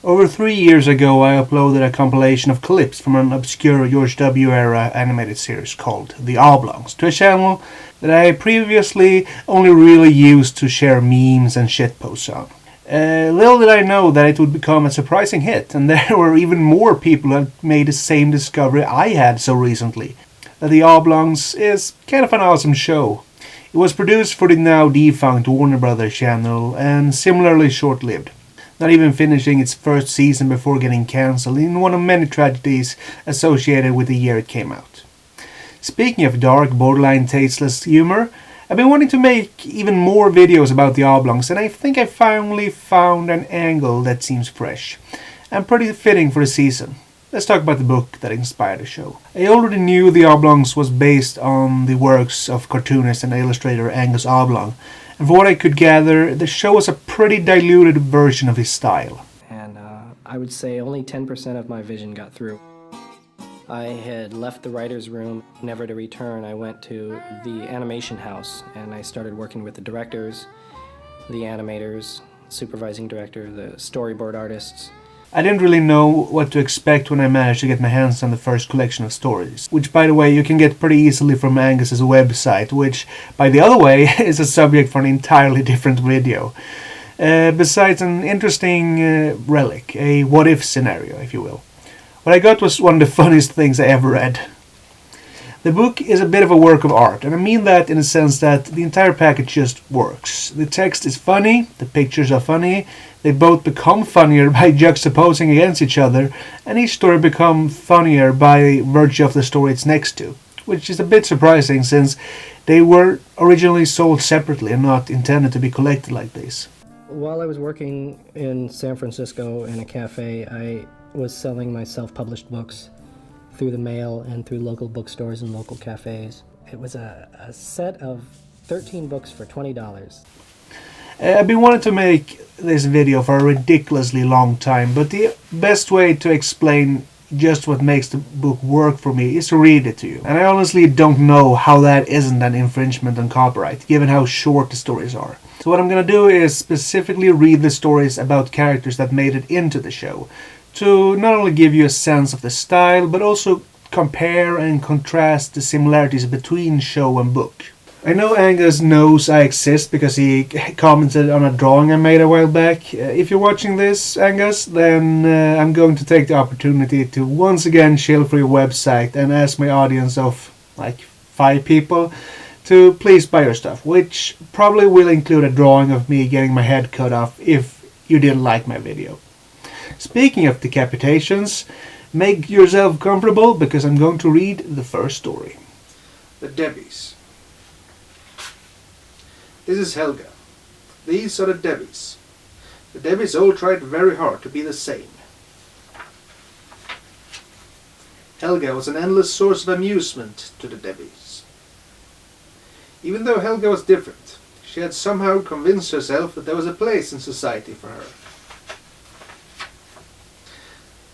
Over 3 years ago I uploaded a compilation of clips from an obscure George W. era animated series called The Oblongs to a channel that I previously only really used to share memes and shitposts on. Little did I know that it would become a surprising hit, and there were even more people who had made the same discovery I had so recently. The Oblongs is kind of an awesome show. It was produced for the now defunct Warner Brothers channel and similarly short-lived, not even finishing its first season before getting cancelled in one of many tragedies associated with the year it came out. Speaking of dark, borderline tasteless humor, I've been wanting to make even more videos about the Oblongs, and I think I finally found an angle that seems fresh and pretty fitting for the season. Let's talk about the book that inspired the show. I already knew The Oblongs was based on the works of cartoonist and illustrator Angus Oblong, and for what I could gather, the show was a pretty diluted version of his style. And I would say only 10% of my vision got through. I had left the writer's room, never to return. I went to the animation house and I started working with the directors, the animators, supervising director, the storyboard artists. I didn't really know what to expect when I managed to get my hands on the first collection of stories, which by the way you can get pretty easily from Angus's website, which by the other way is a subject for an entirely different video. Besides an interesting relic, a what-if scenario, if you will. What I got was one of the funniest things I ever read. The book is a bit of a work of art, and I mean that in the sense that the entire package just works. The text is funny, the pictures are funny, they both become funnier by juxtaposing against each other, and each story becomes funnier by virtue of the story it's next to, which is a bit surprising since they were originally sold separately and not intended to be collected like this. While I was working in San Francisco in a cafe, I was selling my self-published books through the mail and through local bookstores and local cafes. It was a set of 13 books for $20. I've been wanting to make this video for a ridiculously long time, but the best way to explain just what makes the book work for me is to read it to you. And I honestly don't know how that isn't an infringement on copyright, given how short the stories are. So what I'm gonna do is specifically read the stories about characters that made it into the show, to not only give you a sense of the style, but also compare and contrast the similarities between show and book. I know Angus knows I exist because he commented on a drawing I made a while back. If you're watching this, Angus, then I'm going to take the opportunity to once again shill for your website and ask my audience of like 5 people to please buy your stuff, which probably will include a drawing of me getting my head cut off if you didn't like my video. Speaking of decapitations, make yourself comfortable because I'm going to read the first story. The Debbies. This is Helga. These are the Debbies. The Debbies all tried very hard to be the same. Helga was an endless source of amusement to the Debbies. Even though Helga was different, she had somehow convinced herself that there was a place in society for her.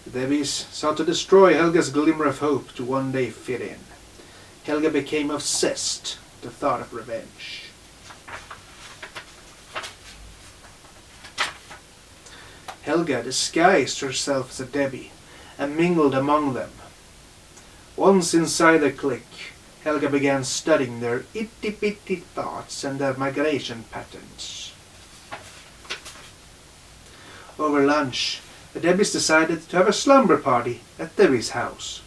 The Debbies sought to destroy Helga's glimmer of hope to one day fit in. Helga became obsessed with the thought of revenge. Helga disguised herself as a Debbie and mingled among them. Once inside the clique, Helga began studying their itty-bitty thoughts and their migration patterns. Over lunch, the Debbies decided to have a slumber party at Debbie's house.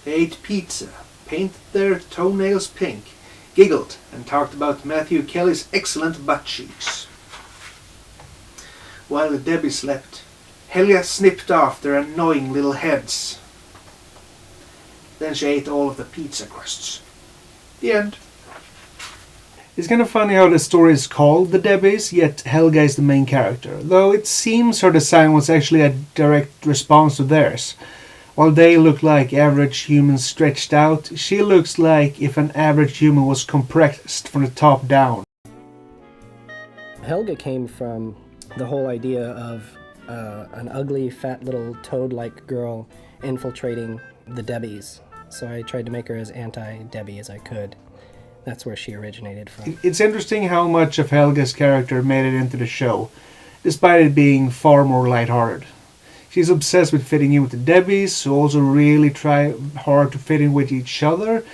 They ate pizza, painted their toenails pink, giggled, and talked about Matthew Kelly's excellent butt cheeks. While the Debbies slept, Helga snipped off their annoying little heads. Then she ate all of the pizza crusts. The end. It's kind of funny how the story is called The Debbies, yet Helga is the main character, though it seems her design was actually a direct response to theirs. While they look like average humans stretched out, she looks like if an average human was compressed from the top down. Helga came from the whole idea of an ugly, fat little toad-like girl infiltrating the Debbies. So I tried to make her as anti-Debbie as I could. That's where she originated from. It's interesting how much of Helga's character made it into the show, despite it being far more lighthearted. She's obsessed with fitting in with the Debbies, who also really try hard to fit in with each other.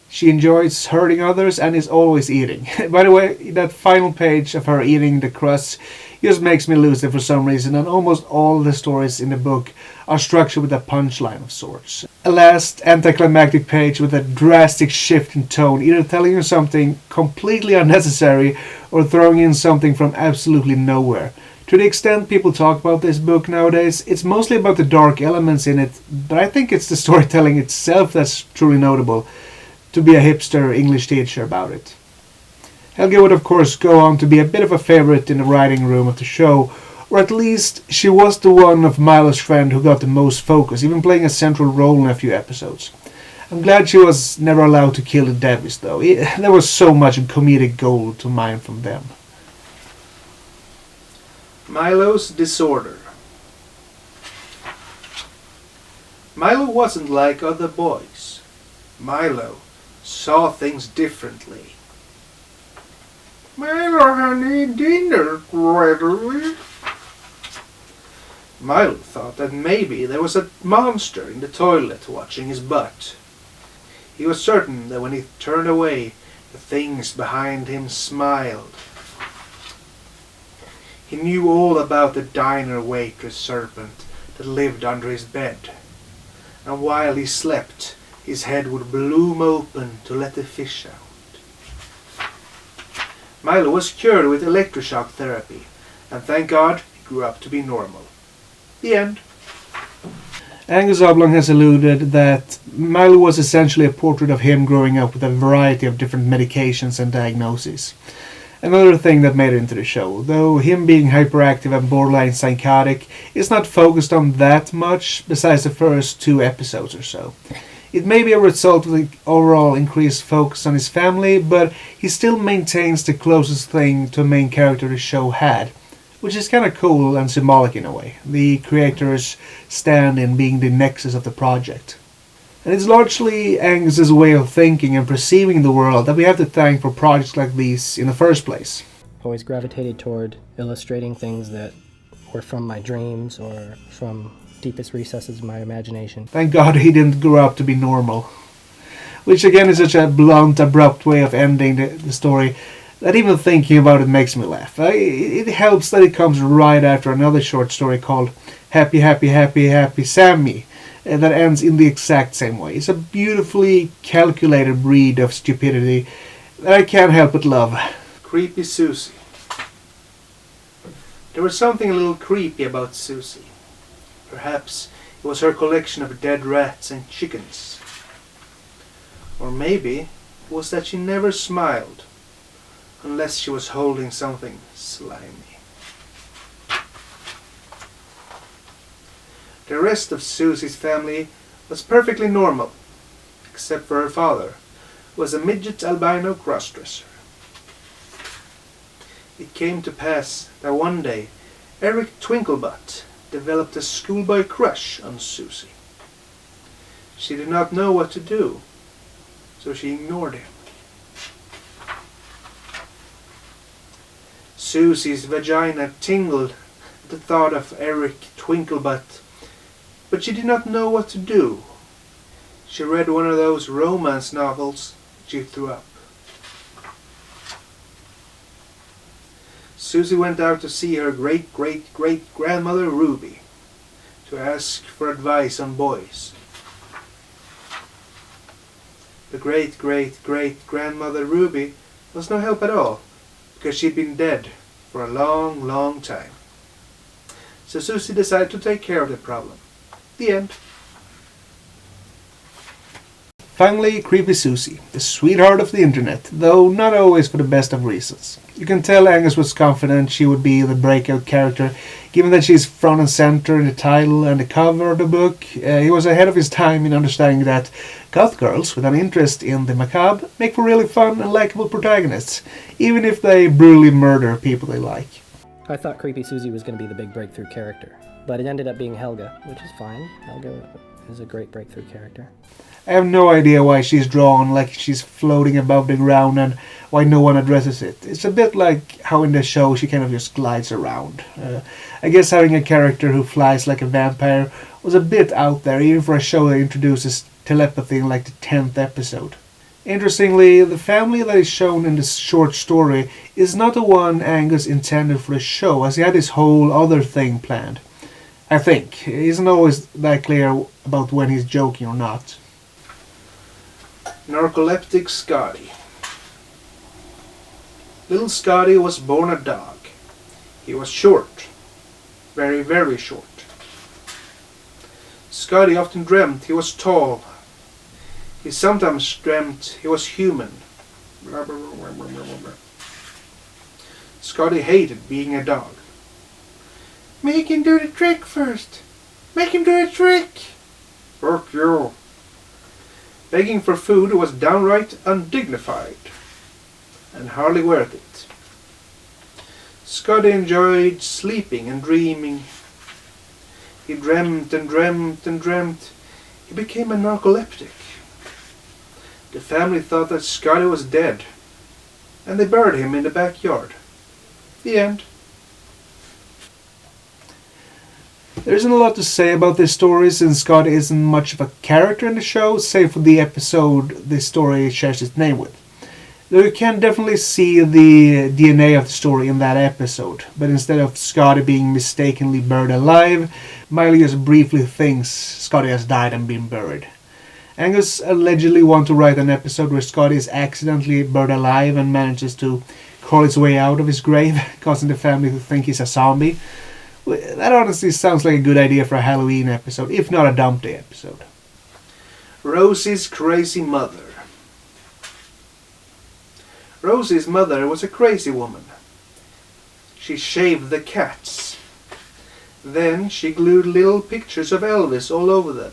She enjoys hurting others and is always eating. By the way, that final page of her eating the crust just makes me lose it for some reason, and almost all the stories in the book are structured with a punchline of sorts. A last anticlimactic page with a drastic shift in tone, either telling you something completely unnecessary or throwing in something from absolutely nowhere. To the extent people talk about this book nowadays, it's mostly about the dark elements in it, but I think it's the storytelling itself that's truly notable, to be a hipster English teacher about it. Helge would of course go on to be a bit of a favorite in the writing room of the show, or at least she was the one of Milo's friend who got the most focus, even playing a central role in a few episodes. I'm glad she was never allowed to kill the Debbies though. There was so much comedic gold to mine from them. Milo's disorder. Milo wasn't like other boys. Milo saw things differently. Milo, honey, dinner ready. Milo thought that maybe there was a monster in the toilet watching his butt. He was certain that when he turned away, the things behind him smiled. He knew all about the diner waitress serpent that lived under his bed, and while he slept, his head would bloom open to let the fish out. Milo was cured with electroshock therapy, and thank God he grew up to be normal. The end. Angus Oblong has alluded that Milo was essentially a portrait of him growing up with a variety of different medications and diagnoses. Another thing that made it into the show, though him being hyperactive and borderline psychotic is not focused on that much besides the first 2 episodes or so. It may be a result of the overall increased focus on his family, but he still maintains the closest thing to a main character the show had, which is kind of cool and symbolic in a way, the creator's stand in being the nexus of the project. And it's largely Angus's way of thinking and perceiving the world that we have to thank for projects like these in the first place. Always gravitated toward illustrating things that were from my dreams or from deepest recesses of my imagination. Thank God he didn't grow up to be normal. Which again is such a blunt, abrupt way of ending the story that even thinking about it makes me laugh. It helps that it comes right after another short story called Happy, Happy, Happy, Happy Sammy, that ends in the exact same way. It's a beautifully calculated breed of stupidity that I can't help but love. Creepy Susie. There was something a little creepy about Susie. Perhaps it was her collection of dead rats and chickens. Or maybe it was that she never smiled, unless she was holding something slimy. The rest of Susie's family was perfectly normal, except for her father, who was a midget albino crossdresser. It came to pass that one day Eric Twinklebutt developed a schoolboy crush on Susie. She did not know what to do, so she ignored him. Susie's vagina tingled at the thought of Eric Twinklebutt, but she did not know what to do. She read one of those romance novels she threw up. Susie went out to see her great-great-great-grandmother Ruby to ask for advice on boys. The great-great-great-grandmother Ruby was no help at all, because she'd been dead for a long, long time. So Susie decided to take care of the problem. The end. Finally, creepy Susie, the sweetheart of the internet, though not always for the best of reasons. You can tell Angus was confident she would be the breakout character, given that she's front and center in the title and the cover of the book. He was ahead of his time in understanding that goth girls with an interest in the macabre make for really fun and likable protagonists, even if they brutally murder people they like. I thought Creepy Susie was going to be the big breakthrough character, but it ended up being Helga, which is fine. Helga is a great breakthrough character. I have no idea why she's drawn like she's floating above the ground and why no one addresses it. It's a bit like how in the show she kind of just glides around. I guess having a character who flies like a vampire was a bit out there, even for a show that introduces telepathy in like the 10th episode. Interestingly, the family that is shown in this short story is not the one Angus intended for the show, as he had this whole other thing planned. I think. He isn't always that clear about when he's joking or not. Narcoleptic Scotty. Little Scotty was born a dog. He was short. Very, very short. Scotty often dreamt he was tall. He sometimes dreamt he was human. Scotty hated being a dog. Make him do the trick first. Make him do the trick. Fuck you. Begging for food was downright undignified and hardly worth it. Scotty enjoyed sleeping and dreaming. He dreamt and dreamt and dreamt. He became a narcoleptic. The family thought that Scotty was dead, and they buried him in the backyard. The end. There isn't a lot to say about this story since Scotty isn't much of a character in the show, save for the episode this story shares its name with. Though you can definitely see the DNA of the story in that episode, but instead of Scotty being mistakenly buried alive, Milo just briefly thinks Scotty has died and been buried. Angus allegedly wants to write an episode where Scotty is accidentally buried alive and manages to crawl his way out of his grave, causing the family to think he's a zombie. That honestly sounds like a good idea for a Halloween episode, if not a Dump Day episode. Rosie's crazy mother. Rosie's mother was a crazy woman. She shaved the cats. Then she glued little pictures of Elvis all over them.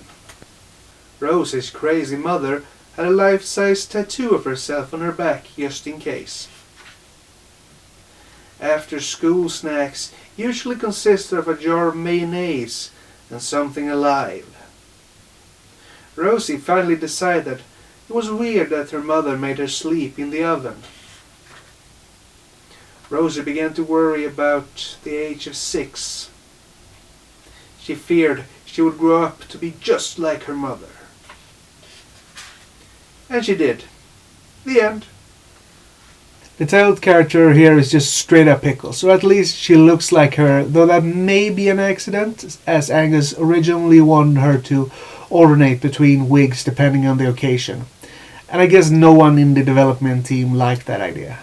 Rosie's crazy mother had a life-size tattoo of herself on her back just in case. After school snacks usually consisted of a jar of mayonnaise and something alive. Rosie finally decided it was weird that her mother made her sleep in the oven. Rosie began to worry about the age of 6. She feared she would grow up to be just like her mother. And she did. The end. The titled character here is just straight up Pickles, so at least she looks like her, though that may be an accident, as Angus originally wanted her to alternate between wigs depending on the occasion. And I guess no one in the development team liked that idea.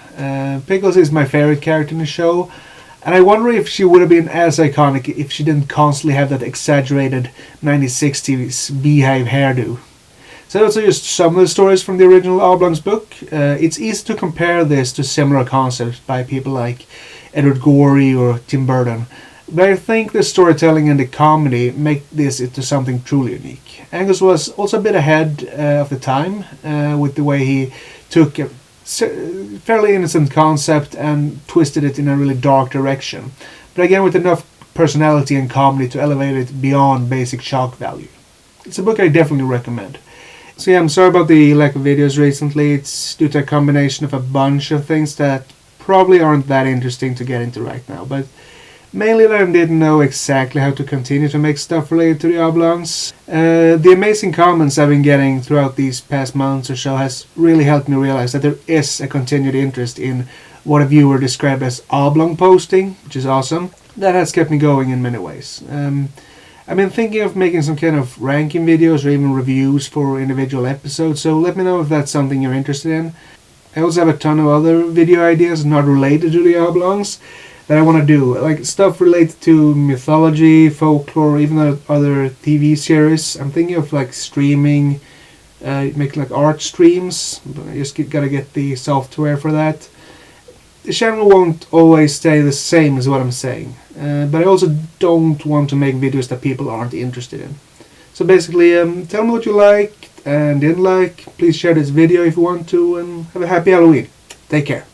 Pickles is my favorite character in the show, and I wonder if she would have been as iconic if she didn't constantly have that exaggerated 1960s beehive hairdo. So those are just some of the stories from the original Oblongs book. It's easy to compare this to similar concepts by people like Edward Gorey or Tim Burton, but I think the storytelling and the comedy make this into something truly unique. Angus was also a bit ahead of the time with the way he took a fairly innocent concept and twisted it in a really dark direction, but again with enough personality and comedy to elevate it beyond basic shock value. It's a book I definitely recommend. So yeah, I'm sorry about the lack of videos recently. It's due to a combination of a bunch of things that probably aren't that interesting to get into right now, but mainly that I didn't know exactly how to continue to make stuff related to the Oblongs. The amazing comments I've been getting throughout these past months or so has really helped me realize that there is a continued interest in what a viewer described as oblong posting, which is awesome. That has kept me going in many ways. I've been thinking of making some kind of ranking videos or even reviews for individual episodes, so let me know if that's something you're interested in. I also have a ton of other video ideas not related to the Oblongs that I want to do, like stuff related to mythology, folklore, even other TV series. I'm thinking of like streaming, making like art streams, but I just gotta get the software for that. The channel won't always stay the same is what I'm saying, but I also don't want to make videos that people aren't interested in. So basically, tell me what you liked and didn't like. Please share this video if you want to, and have a happy Halloween. Take care.